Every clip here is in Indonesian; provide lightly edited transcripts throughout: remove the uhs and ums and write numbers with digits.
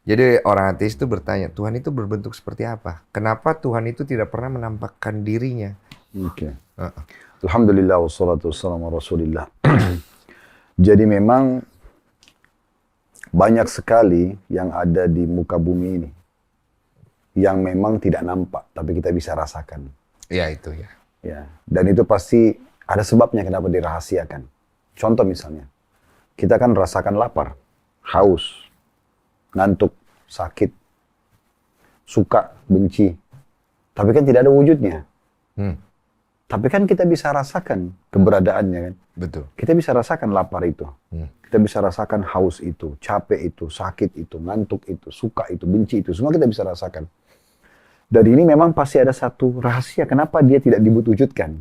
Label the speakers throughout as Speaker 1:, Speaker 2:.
Speaker 1: Jadi orang ateis itu bertanya, Tuhan itu berbentuk seperti apa? Kenapa Tuhan itu tidak pernah menampakkan dirinya?
Speaker 2: Oke.
Speaker 1: Heeh.
Speaker 2: Alhamdulillah wassalatu wassalamu ala Rasulillah. Jadi memang banyak sekali yang ada di muka bumi ini yang memang tidak nampak tapi kita bisa rasakan.
Speaker 1: Ya itu ya.
Speaker 2: Ya, dan itu pasti ada sebabnya kenapa dirahasiakan. Contoh misalnya, kita kan rasakan lapar, haus, ngantuk, sakit, suka, benci. Tapi kan tidak ada wujudnya.
Speaker 1: Hmm,
Speaker 2: Tapi kan kita bisa rasakan keberadaannya kan.
Speaker 1: betul.
Speaker 2: Kita bisa rasakan lapar itu.
Speaker 1: Hmm.
Speaker 2: Kita bisa rasakan haus itu, capek itu, sakit itu, ngantuk itu, suka itu, benci itu. Semua kita bisa rasakan. Dari ini memang pasti ada satu rahasia kenapa dia tidak diwujudkan.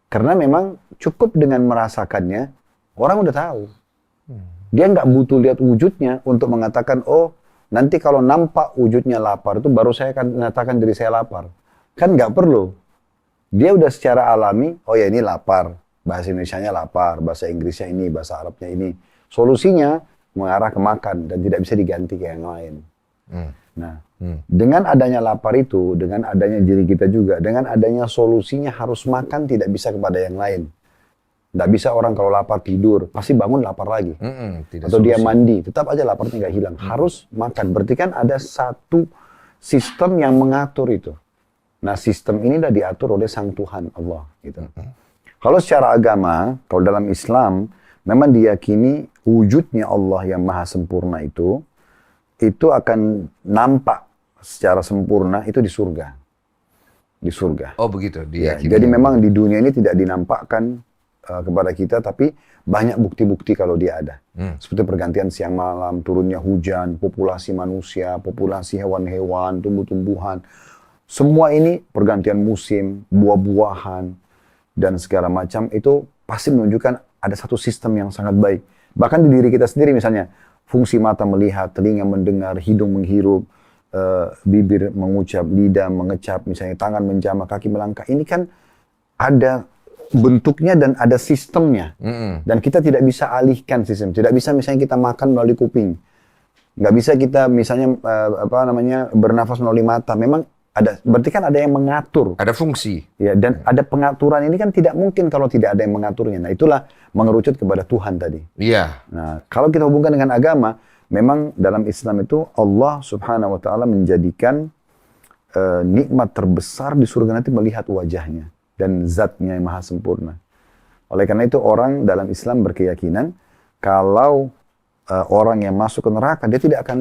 Speaker 2: Karena memang cukup dengan merasakannya, orang udah tahu. Dia nggak butuh lihat wujudnya untuk mengatakan, oh nanti kalau nampak wujudnya lapar itu baru saya akan mengatakan diri saya lapar. Kan nggak perlu. Dia udah secara alami, oh ya ini lapar. Bahasa Indonesianya lapar, bahasa Inggrisnya ini, bahasa Arabnya ini. Solusinya mengarah ke makan dan tidak bisa diganti kayak yang lain.
Speaker 1: Hmm.
Speaker 2: Nah,
Speaker 1: Hmm.
Speaker 2: dengan adanya lapar itu, dengan adanya diri kita juga, dengan adanya solusinya harus makan tidak bisa kepada yang lain. Nggak bisa orang kalau lapar tidur, pasti bangun lapar lagi.
Speaker 1: Tidak
Speaker 2: Atau dia
Speaker 1: solusi.
Speaker 2: mandi, tetap aja laparnya nggak hilang. Harus makan. Berarti kan ada satu sistem yang mengatur itu. Nah, sistem ini udah diatur oleh Sang Tuhan Allah. Gitu. Kalau secara agama, kalau dalam Islam, memang diyakini wujudnya Allah yang maha sempurna itu akan nampak secara sempurna itu di surga. Di surga.
Speaker 1: Oh begitu,
Speaker 2: Ya,
Speaker 1: diyakini.
Speaker 2: jadi memang di dunia ini tidak dinampakkan kepada kita, tapi banyak bukti-bukti kalau dia ada. Seperti pergantian siang malam, turunnya hujan, populasi manusia, populasi hewan-hewan, tumbuh-tumbuhan. Semua ini pergantian musim, buah-buahan, dan segala macam itu pasti menunjukkan ada satu sistem yang sangat baik. Bahkan di diri kita sendiri misalnya, fungsi mata melihat, telinga mendengar, hidung menghirup, bibir mengucap, lidah mengecap, misalnya tangan menjamah, kaki melangkah. Ini kan ada bentuknya dan ada sistemnya. Dan kita tidak bisa alihkan sistem. Tidak bisa misalnya kita makan melalui kuping. Nggak bisa kita misalnya bernafas melalui mata. Memang ada, berarti kan ada yang mengatur.
Speaker 1: Ada fungsi.
Speaker 2: Ya, dan ada pengaturan ini kan tidak mungkin kalau tidak ada yang mengaturnya. Nah, itulah mengerucut kepada Tuhan tadi.
Speaker 1: Iya.
Speaker 2: Nah, kalau kita hubungkan dengan agama, memang dalam Islam itu Allah Subhanahu wa taala menjadikan nikmat terbesar di surga nanti melihat wajahnya dan zatnya yang maha sempurna. Oleh karena itu orang dalam Islam berkeyakinan kalau orang yang masuk ke neraka dia tidak akan